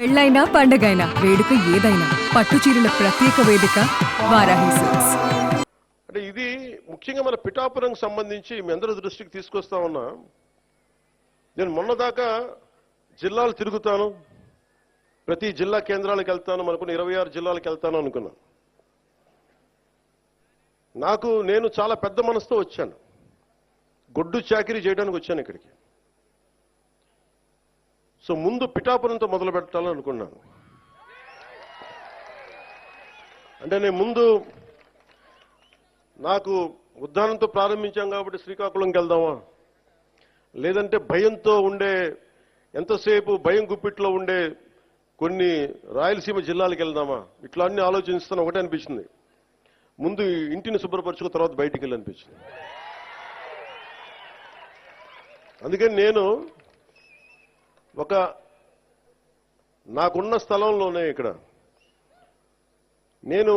పెళ్ళైనా పండగైనా వేడుక ఏదైనా పట్టు చీరల ప్రత్యేక వేదిక వారాహి సిల్క్స్. అంటే ఇది ముఖ్యంగా మన పిఠాపురంకి సంబంధించి మీ అందరి దృష్టికి తీసుకొస్తా ఉన్నా. నేను మొన్నదాకా జిల్లాలు తిరుగుతాను, ప్రతి జిల్లా కేంద్రాలకు వెళ్తాను, మనకున్న 26 జిల్లాలకు వెళ్తాను అనుకున్నా. నేను చాలా పెద్ద మనసుతో వచ్చాను, గొడ్డు చాకిరీ చేయడానికి వచ్చాను ఇక్కడికి. సో ముందు పిఠాపురంతో మొదలు పెట్టాలని అనుకున్నాను. అంటే నేను ముందు నాకు ఉద్దానంతో ప్రారంభించాం కాబట్టి శ్రీకాకుళంకి వెళ్దామా, లేదంటే భయంతో ఉండే ఎంతసేపు భయం గుప్పిట్లో ఉండే కొన్ని రాయలసీమ జిల్లాలకు వెళ్దామా, ఇట్లా అన్ని ఆలోచిస్తాను. ఒకటే అనిపించింది, ముందు ఇంటిని శుభ్రపరచుకున్న తర్వాత బయటికి వెళ్ళి అనిపించింది. అందుకని నేను నాకున్న స్థలంలోనే ఇక్కడ నేను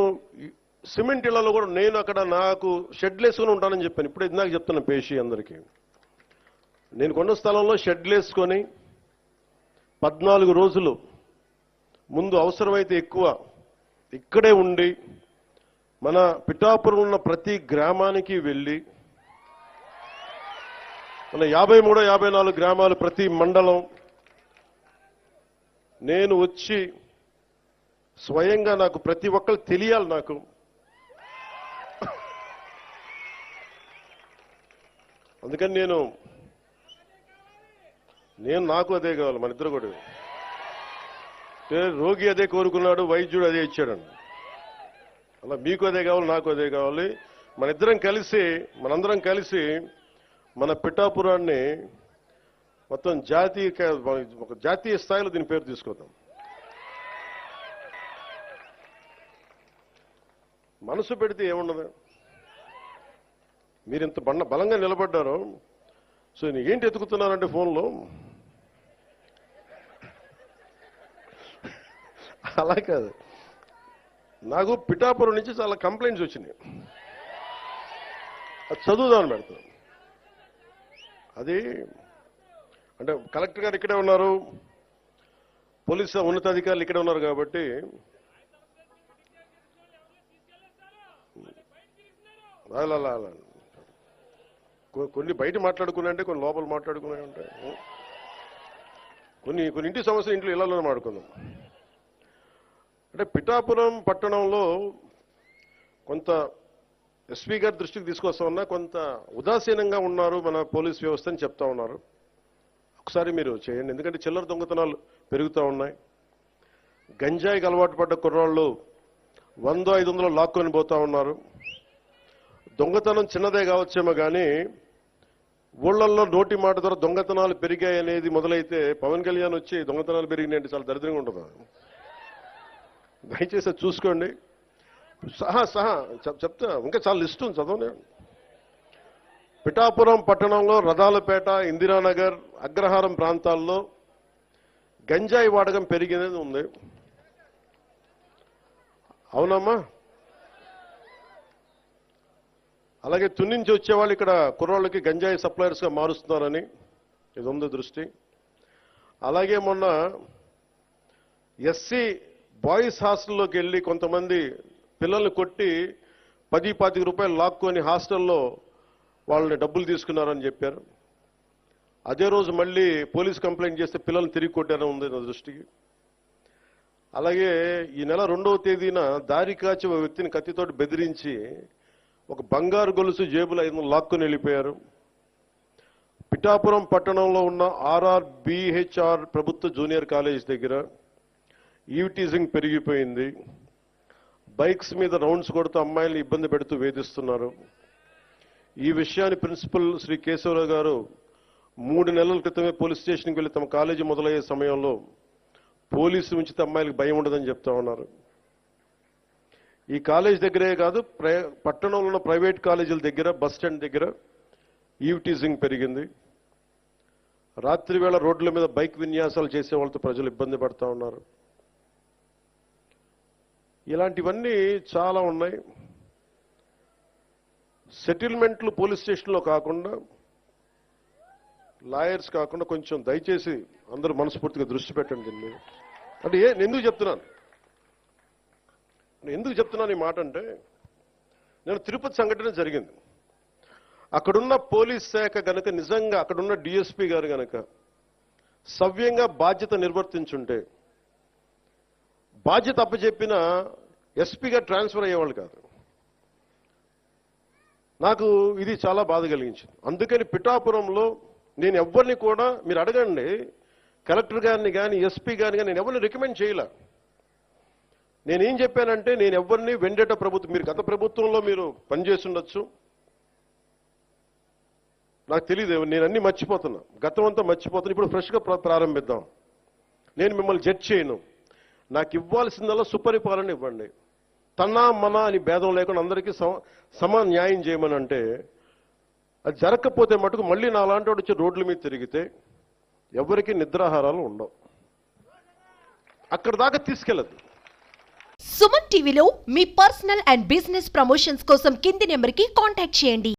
సిమెంట్ ఇళ్లలో కూడా నేను అక్కడ నాకు షెడ్లు వేసుకొని ఉంటానని చెప్పాను. ఇప్పుడు ఇందాక చెప్తున్నా పేషి అందరికీ, నేను కొన్న స్థలంలో షెడ్లు వేసుకొని 14 రోజులు ముందు అవసరమైతే ఎక్కువ ఇక్కడే ఉండి మన పిఠాపురం ఉన్న ప్రతి గ్రామానికి వెళ్ళి, మన 53, 54 గ్రామాలు ప్రతి మండలం నేను వచ్చి స్వయంగా నాకు ప్రతి ఒక్కరు తెలియాలి. అందుకని నాకు అదే కావాలి, మన ఇద్దరు కూడా. రోగి అదే కోరుకున్నాడు, వైద్యుడు అదే ఇచ్చాడండి. అలా మీకు అదే కావాలి, నాకు అదే కావాలి. మనందరం కలిసి మన పిఠాపురాన్ని మొత్తం ఒక జాతీయ స్థాయిలో దీని పేరు తీసుకొద్దాం. మనసు పెడితే ఏముండదు. మీరు ఇంత బలంగా నిలబడ్డారు. సో ఏంటి ఎత్తుకుతున్నారంటే ఫోన్లో, అలా కాదు. నాకు పిఠాపురం నుంచి చాలా కంప్లైంట్స్ వచ్చినాయి, అది చదువుదామని పెడతాను. అది అంటే కలెక్టర్ గారు ఇక్కడే ఉన్నారు, పోలీసు ఉన్నతాధికారులు ఇక్కడే ఉన్నారు కాబట్టి కొన్ని బయట మాట్లాడుకున్నాయంటే, కొన్ని లోపల మాట్లాడుకునే ఉంటాయి. కొన్ని ఇంటి సమస్య ఇంట్లో ఇళ్లలో మాట్లాడుకుందాం. అంటే పిఠాపురం పట్టణంలో కొంత ఎస్పీ గారి దృష్టికి తీసుకొస్తా ఉన్నా, కొంత ఉదాసీనంగా ఉన్నారు మన పోలీస్ వ్యవస్థ అని చెప్తా ఉన్నారు. ఒకసారి మీరు చేయండి, ఎందుకంటే చిల్లర దొంగతనాలు పెరుగుతూ ఉన్నాయి. గంజాయికి అలవాటు పడ్డ కుర్రాళ్ళు 100-500 లాక్కొని పోతా ఉన్నారు. దొంగతనం చిన్నదే కావచ్చేమో కానీ ఊళ్ళల్లో నోటి మాట ద్వారా దొంగతనాలు పెరిగాయి అనేది మొదలైతే పవన్ కళ్యాణ్ వచ్చి దొంగతనాలు పెరిగినాయంటే చాలా దరిద్రంగా ఉంటుంది. దయచేసి చూసుకోండి. సహా చెప్తా, ఇంకా చాలా లిస్ట్ ఉంది, చదవనే. పిఠాపురం పట్టణంలో రథాలపేట, ఇందిరానగర్, అగ్రహారం ప్రాంతాల్లో గంజాయి వాడకం పెరిగినది ఉంది. అవునమ్మా? అలాగే తున్నించి వచ్చేవాళ్ళు ఇక్కడ కుర్రాళ్ళకి గంజాయి సప్లయర్స్గా మారుస్తున్నారని ఇది ఉంది దృష్టి. అలాగే మొన్న ఎస్సీ బాయ్స్ హాస్టల్లోకి వెళ్ళి కొంతమంది పిల్లల్ని కొట్టి 10-25 రూపాయలు లాక్కొని హాస్టల్లో వాళ్ళని డబ్బులు తీసుకున్నారని చెప్పారు. అదే రోజు మళ్ళీ పోలీస్ కంప్లైంట్ చేస్తే పిల్లల్ని తిరిగి కొట్టారని ఉంది నా దృష్టికి. అలాగే ఈ నెల 2వ తేదీన దారి కాచి ఒక వ్యక్తిని కత్తితోటి బెదిరించి ఒక బంగారు గొలుసు జేబులో 500 లాక్కొని వెళ్ళిపోయారు. పిఠాపురం పట్టణంలో ఉన్న RRBHR ప్రభుత్వ జూనియర్ కాలేజ్ దగ్గర ఈవ్టీజింగ్ పెరిగిపోయింది. బైక్స్ మీద రౌండ్స్ కొడుతూ అమ్మాయిల్ని ఇబ్బంది పెడుతూ వేధిస్తున్నారు. ఈ విషయాన్ని ప్రిన్సిపల్ శ్రీ కేశవరావు గారు 3 నెలల క్రితమే పోలీస్ స్టేషన్కి వెళ్ళి తమ కాలేజీ మొదలయ్యే సమయంలో పోలీసు ఉంచితే అమ్మాయిలకు భయం ఉండదని చెప్తా ఉన్నారు. ఈ కాలేజ్ దగ్గరే కాదు, పట్టణంలో ఉన్న ప్రైవేట్ కాలేజీల దగ్గర, బస్ స్టాండ్ దగ్గర ఈవ్టీజింగ్ పెరిగింది. రాత్రి వేళ రోడ్ల మీద బైక్ విన్యాసాలు చేసే వాళ్ళతో ప్రజలు ఇబ్బంది పడతా ఉన్నారు. ఇలాంటివన్నీ చాలా ఉన్నాయి. సెటిల్మెంట్లు పోలీస్ స్టేషన్లో కాకుండా, లాయర్స్ కాకుండా కొంచెం దయచేసి అందరూ మనస్ఫూర్తిగా దృష్టి పెట్టండి దీన్ని. అంటే నేను ఎందుకు చెప్తున్నాను ఈ మాట అంటే, నేను తిరుపతి సంఘటన జరిగింది. అక్కడున్న పోలీస్ శాఖ గనక నిజంగా అక్కడున్న డిఎస్పీ గారు గనక సవ్యంగా బాధ్యత నిర్వర్తించుంటే, బాధ్యత అప్పచెప్పిన ఎస్పీగా ట్రాన్స్ఫర్ అయ్యేవాళ్ళు కాదు. నాకు ఇది చాలా బాధ కలిగించింది. అందుకని పిఠాపురంలో నేను ఎవరిని కూడా, మీరు అడగండి కలెక్టర్ గారిని కానీ ఎస్పీ గారిని కానీ, నేను ఎవరిని రికమెండ్ చేయలే. నేనేం చెప్పానంటే, నేను ఎవరిని వెండేట ప్రభుత్వం, మీరు గత ప్రభుత్వంలో మీరు పనిచేసి ఉండొచ్చు, నాకు తెలియదు, నేను అన్ని మర్చిపోతున్నా, గతం అంతా మర్చిపోతున్నా. ఇప్పుడు ఫ్రెష్గా ప్రారంభిద్దాం. నేను మిమ్మల్ని జడ్జ్ చేయను. నాకు ఇవ్వాల్సిందల్లా సుపరిపాలన ఇవ్వండి. తన్నా మనా అని భేదం లేకుండా అందరికీ సమాన న్యాయం చేయమని అంటే, అది జరగకపోతే మటుకు మళ్ళీ నా అలాంటి వాడు వచ్చి రోడ్ల మీద తిరిగితే ఎవరికి నిద్రాహారాలు ఉండవు. అక్కడ దాకా తీసుకెళ్ళదు. సుమన్ టీవీలో మీ పర్సనల్ అండ్ బిజినెస్ ప్రమోషన్స్ కోసం కింది నెంబర్కి కాంటాక్ట్ చేయండి.